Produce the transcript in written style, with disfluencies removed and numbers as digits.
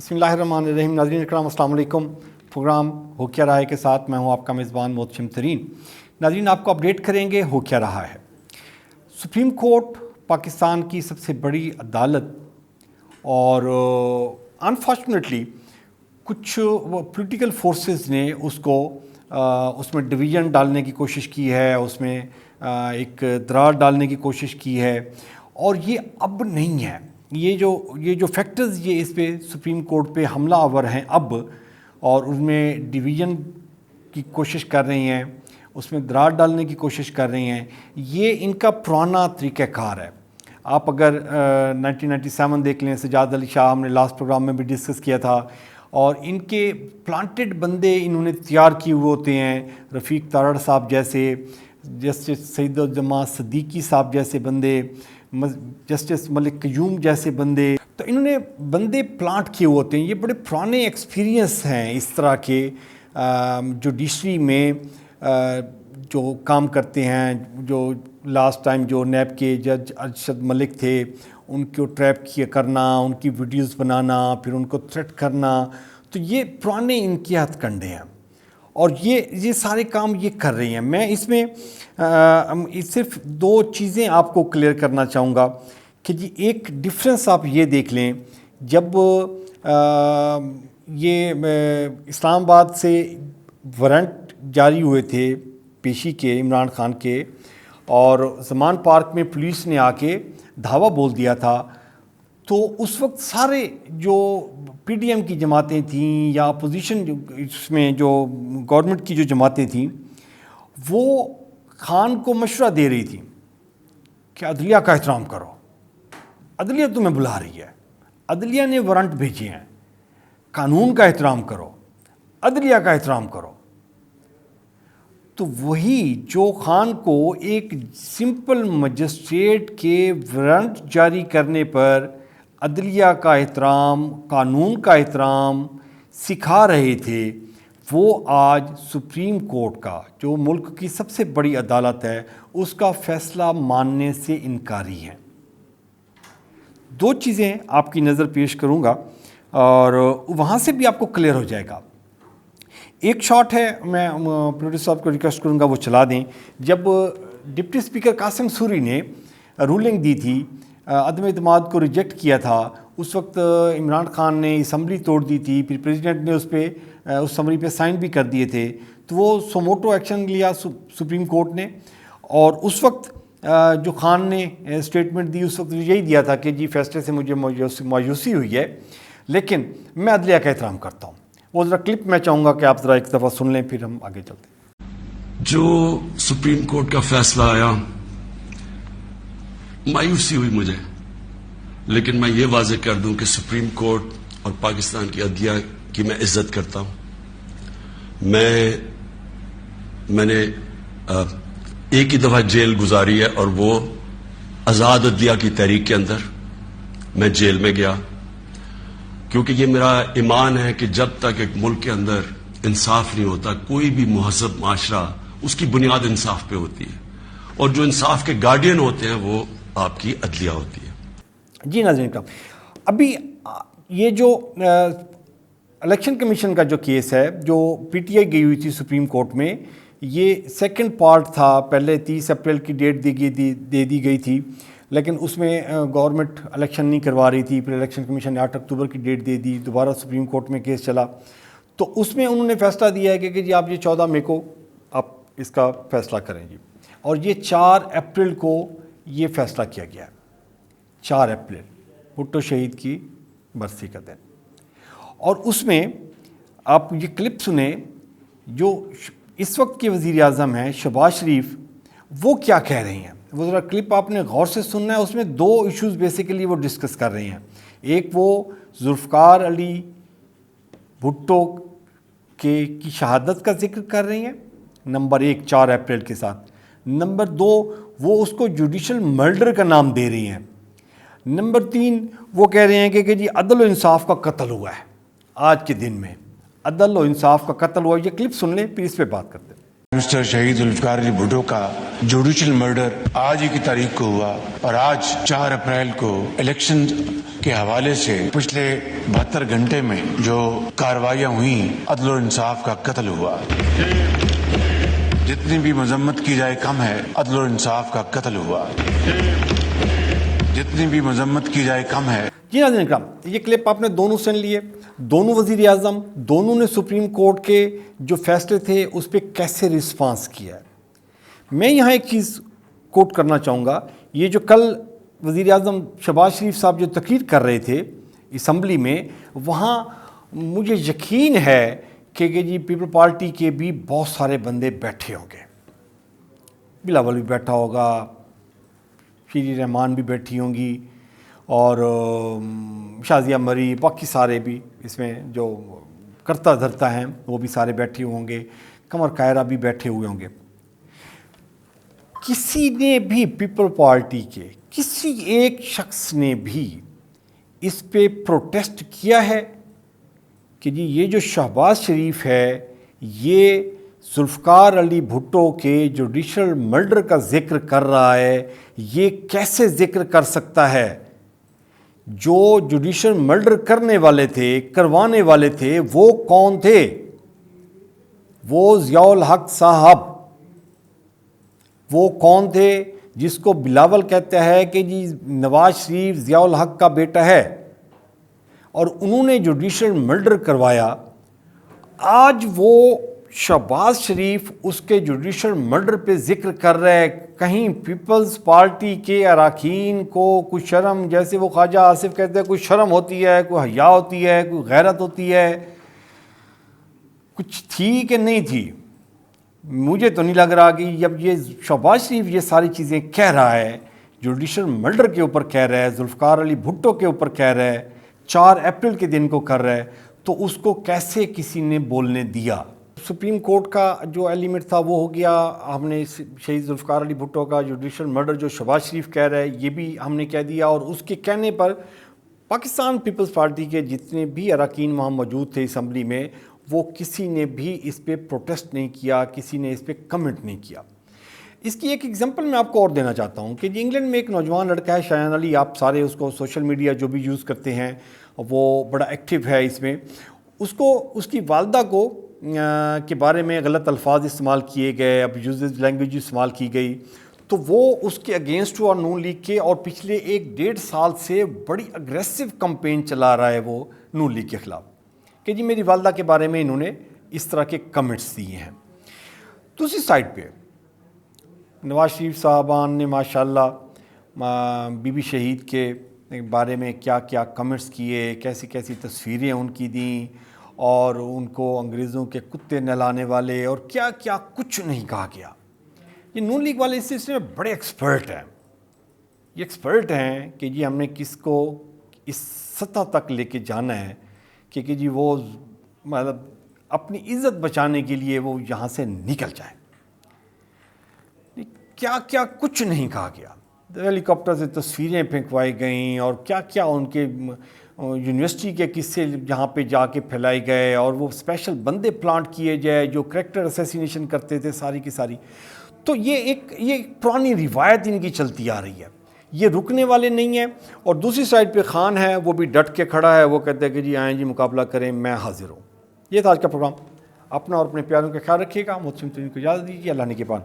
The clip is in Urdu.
بسم اللہ الرحمن الرحیم. ناظرین اکرام السلام علیکم. پروگرام ہو کیا رہا ہے کے ساتھ میں ہوں آپ کا میزبان محتشم ترین. ناظرین آپ کو اپڈیٹ کریں گے ہو کیا رہا ہے. سپریم کورٹ پاکستان کی سب سے بڑی عدالت اور انفارچونیٹلی کچھ پولیٹیکل فورسز نے اس میں ڈویژن ڈالنے کی کوشش کی ہے, اس میں ایک دراڑ ڈالنے کی کوشش کی ہے, اور یہ اب نہیں ہے. یہ جو فیکٹرز یہ اس پہ سپریم کورٹ پہ حملہ آور ہیں اب, اور ان میں ڈویژن کی کوشش کر رہی ہیں, اس میں دراڑ ڈالنے کی کوشش کر رہی ہیں, یہ ان کا پرانا طریقہ کار ہے. آپ اگر 1997 دیکھ لیں, سجاد علی شاہ ہم نے لاسٹ پروگرام میں بھی ڈسکس کیا تھا, اور ان کے پلانٹڈ بندے انہوں نے تیار کیے ہوئے ہوتے ہیں, رفیق تارڑ صاحب جیسے, جسٹس سعید الجماع صدیقی صاحب جیسے بندے, جسٹس ملک قیوم جیسے بندے, تو انہوں نے بندے پلانٹ کیے ہوتے ہیں. یہ بڑے پرانے ایکسپیرینس ہیں اس طرح کے جوڈیشری میں جو کام کرتے ہیں. جو لاسٹ ٹائم جو نیب کے جج ارشد ملک تھے, ان کو ٹریپ کرنا, ان کی ویڈیوز بنانا, پھر ان کو تھریٹ کرنا, تو یہ پرانے ان کے ہتھ کنڈے ہیں, اور یہ سارے کام یہ کر رہی ہیں. میں اس میں صرف دو چیزیں آپ کو کلیئر کرنا چاہوں گا کہ جی ایک ڈفرینس آپ یہ دیکھ لیں. جب یہ اسلام آباد سے وارنٹ جاری ہوئے تھے پیشی کے عمران خان کے, اور زمان پارک میں پولیس نے آ کے دھاوا بول دیا تھا, تو اس وقت سارے جو پی ڈی ایم کی جماعتیں تھیں یا اپوزیشن اس میں جو گورنمنٹ کی جو جماعتیں تھیں, وہ خان کو مشورہ دے رہی تھیں کہ عدلیہ کا احترام کرو, عدلیہ تمہیں بلا رہی ہے, عدلیہ نے وارنٹ بھیجے ہیں, قانون کا احترام کرو, عدلیہ کا احترام کرو. تو وہی جو خان کو ایک سمپل مجسٹریٹ کے وارنٹ جاری کرنے پر عدلیہ کا احترام, قانون کا احترام سکھا رہے تھے, وہ آج سپریم کورٹ کا جو ملک کی سب سے بڑی عدالت ہے اس کا فیصلہ ماننے سے انکاری ہیں. دو چیزیں آپ کی نظر پیش کروں گا اور وہاں سے بھی آپ کو کلیئر ہو جائے گا. ایک شاٹ ہے, میں پروڈیوسر صاحب کو ریکویسٹ کروں گا وہ چلا دیں. جب ڈپٹی اسپیکر قاسم سوری نے رولنگ دی تھی, عدم اعتماد کو ریجیکٹ کیا تھا, اس وقت عمران خان نے اسمبلی توڑ دی تھی, پھر پریزیڈنٹ نے اس اسمبلی پہ سائن بھی کر دیے تھے, تو وہ سوموٹو ایکشن لیا سپریم کورٹ نے. اور اس وقت جو خان نے اسٹیٹمنٹ دی اس وقت یہی دیا تھا کہ جی فیصلے سے مجھے مایوسی ہوئی ہے, لیکن میں عدلیہ کا احترام کرتا ہوں. وہ ذرا کلپ میں چاہوں گا کہ آپ ذرا ایک دفعہ سن لیں, پھر ہم آگے چلتے ہیں. جو سپریم کورٹ کا فیصلہ آیا مایوسی ہوئی مجھے, لیکن میں یہ واضح کر دوں کہ سپریم کورٹ اور پاکستان کی عدلیہ کی میں عزت کرتا ہوں. میں نے ایک ہی دفعہ جیل گزاری ہے, اور وہ آزاد عدلیہ کی تحریک کے اندر میں جیل میں گیا, کیونکہ یہ میرا ایمان ہے کہ جب تک ایک ملک کے اندر انصاف نہیں ہوتا, کوئی بھی مہذب معاشرہ اس کی بنیاد انصاف پہ ہوتی ہے, اور جو انصاف کے گارڈین ہوتے ہیں وہ آپ کی عدلیہ ہوتی ہے. جی ناظرین کرام, ابھی یہ جو الیکشن کمیشن کا جو کیس ہے جو پی ٹی آئی گئی ہوئی تھی سپریم کورٹ میں, یہ سیکنڈ پارٹ تھا. پہلے 30 اپریل کی ڈیٹ دے دی گئی تھی, لیکن اس میں گورنمنٹ الیکشن نہیں کروا رہی تھی. پھر الیکشن کمیشن نے 8 اکتوبر کی ڈیٹ دے دی, دوبارہ سپریم کورٹ میں کیس چلا, تو اس میں انہوں نے فیصلہ دیا ہے کہ جی آپ یہ 14 مئی کو آپ اس کا فیصلہ کریں جی, اور یہ 4 اپریل کو یہ فیصلہ کیا گیا ہے. 4 اپریل بھٹو شہید کی برسی کا دن. اور اس میں آپ یہ کلپ سنیں, جو اس وقت کے وزیر اعظم ہیں شہباز شریف, وہ کیا کہہ رہی ہیں. وہ ذرا کلپ آپ نے غور سے سننا ہے. اس میں 2 ایشوز بیسیکلی وہ ڈسکس کر رہی ہیں. ایک وہ ذوالفقار علی بھٹو کی شہادت کا ذکر کر رہی ہیں, نمبر 1 4 اپریل کے ساتھ. نمبر 2 وہ اس کو جوڈیشل مرڈر کا نام دے رہی ہیں. نمبر 3 وہ کہہ رہے ہیں کہ جی عدل و انصاف کا قتل ہوا ہے, آج کے دن میں عدل و انصاف کا قتل ہوا. یہ کلپ سن لیں پھر اس پہ بات کرتے ہیں. مسٹر شہید ذوالفقار علی بھٹو کا جوڈیشل مرڈر آج ہی کی تاریخ کو ہوا، اور آج 4 اپریل کو الیکشن کے حوالے سے پچھلے 72 گھنٹے میں جو کارروائیاں ہوئیں، عدل و انصاف کا قتل ہوا۔ جتنی بھی مذمت کی جائے کم ہے، عدل و انصاف کا قتل ہوا۔ جتنی بھی مذمت کی جائے کم ہے۔ جی ناظرین اکرام، یہ کلپ آپ نے دونوں سن لیے، دونوں وزیر اعظم، دونوں نے سپریم کورٹ کے جو فیصلے تھے اس پہ کیسے رسپانس کیا ہے۔ میں یہاں ایک چیز کوٹ کرنا چاہوں گا، یہ جو کل وزیر اعظم شہباز شریف صاحب جو تقریر کر رہے تھے اسمبلی میں، وہاں مجھے یقین ہے کہ جی پیپل پارٹی کے بھی بہت سارے بندے بیٹھے ہوں گے، بلاول بھی بیٹھا ہوگا، شیری رحمان بھی بیٹھی ہوں گی، اور شازیہ مری، باقی سارے بھی اس میں جو کرتا دھرتا ہیں وہ بھی سارے بیٹھے ہوں گے، قمر کائرہ بھی بیٹھے ہوئے ہوں گے۔ کسی نے بھی پیپل پارٹی کے کسی ایک شخص نے بھی اس پہ پروٹیسٹ کیا ہے کہ جی یہ جو شہباز شریف ہے یہ ذوالفقار علی بھٹو کے جوڈیشل مرڈر کا ذکر کر رہا ہے، یہ کیسے ذکر کر سکتا ہے؟ جو جوڈیشل مرڈر کرنے والے تھے، کروانے والے تھے، وہ کون تھے؟ وہ ضیاء الحق صاحب۔ وہ کون تھے جس کو بلاول کہتا ہے کہ جی نواز شریف ضیاء الحق کا بیٹا ہے، اور انہوں نے جوڈیشل مرڈر کروایا۔ آج وہ شہباز شریف اس کے جوڈیشل مرڈر پہ ذکر کر رہا ہے۔ کہیں پیپلز پارٹی کے اراکین کو کوئی شرم، جیسے وہ خواجہ آصف کہتے ہیں، کوئی شرم ہوتی ہے، کوئی حیا ہوتی ہے، کوئی غیرت ہوتی ہے، کچھ تھی کہ نہیں تھی؟ مجھے تو نہیں لگ رہا کہ جب یہ شہباز شریف یہ ساری چیزیں کہہ رہا ہے، جوڈیشل مرڈر کے اوپر کہہ رہا ہے، ذوالفقار علی بھٹو کے اوپر کہہ رہا ہے، 4 اپریل کے دن کو کر رہا ہے، تو اس کو کیسے کسی نے بولنے دیا؟ سپریم کورٹ کا جو ایلیمنٹ تھا وہ ہو گیا، ہم نے شہید ذوالفقار علی بھٹو کا جوڈیشل مرڈر جو شہباز شریف کہہ رہا ہے یہ بھی ہم نے کہہ دیا، اور اس کے کہنے پر پاکستان پیپلز پارٹی کے جتنے بھی اراکین وہاں موجود تھے اسمبلی میں، وہ کسی نے بھی اس پہ پروٹیسٹ نہیں کیا، کسی نے اس پہ کمنٹ نہیں کیا۔ اس کی ایک ایگزامپل میں آپ کو اور دینا چاہتا ہوں کہ انگلینڈ میں ایک نوجوان لڑکا ہے شایان علی، آپ سارے اس کو سوشل میڈیا جو بھی یوز کرتے ہیں وہ بڑا ایکٹیو ہے اس میں۔ اس کی والدہ کو کے بارے میں غلط الفاظ استعمال کیے گئے، اب یوزز لینگویج استعمال کی گئی، تو وہ اس کے اگینسٹ ہوا نون لیگ کے، اور پچھلے 1-1.5 سال سے بڑی اگریسو کمپین چلا رہا ہے وہ نون لیگ کے خلاف کہ جی میری والدہ کے بارے میں انہوں نے اس طرح کے کمنٹس دیے ہیں۔ دوسری سائڈ پہ نواز شریف صاحبان نے ماشاءاللہ بی بی شہید کے بارے میں کیا کیا کمنٹس کیے، کیسی کیسی تصویریں ان کی دیں، اور ان کو انگریزوں کے کتے نہلانے والے، اور کیا کیا کچھ نہیں کہا گیا۔ یہ نون لیگ والے اس سلسلے میں بڑے ایکسپرٹ ہیں، یہ ایکسپرٹ ہیں کہ جی ہم نے کس کو اس سطح تک لے کے جانا ہے کہ جی وہ مطلب اپنی عزت بچانے کے لیے وہ یہاں سے نکل جائیں۔ کیا کیا کچھ نہیں کہا گیا، ہیلی کاپٹر سے تصویریں پھینکوائی گئیں، اور کیا کیا ان کے یونیورسٹی کے قصے جہاں پہ جا کے پھیلائے گئے، اور وہ اسپیشل بندے پلانٹ کیے جائے جو کریکٹر اسیسینیشن کرتے تھے ساری کی ساری۔ تو یہ ایک پرانی روایت ان کی چلتی آ رہی ہے، یہ رکنے والے نہیں ہیں۔ اور دوسری سائڈ پہ خان ہے، وہ بھی ڈٹ کے کھڑا ہے، وہ کہتے ہیں کہ جی آئیں جی مقابلہ کریں، میں حاضر ہوں۔ یہ تھا آج کا پروگرام، اپنا اور اپنے پیاروں کا خیال رکھیے گا، محترم کو اجازت دیجیے، اللہ نگہبان۔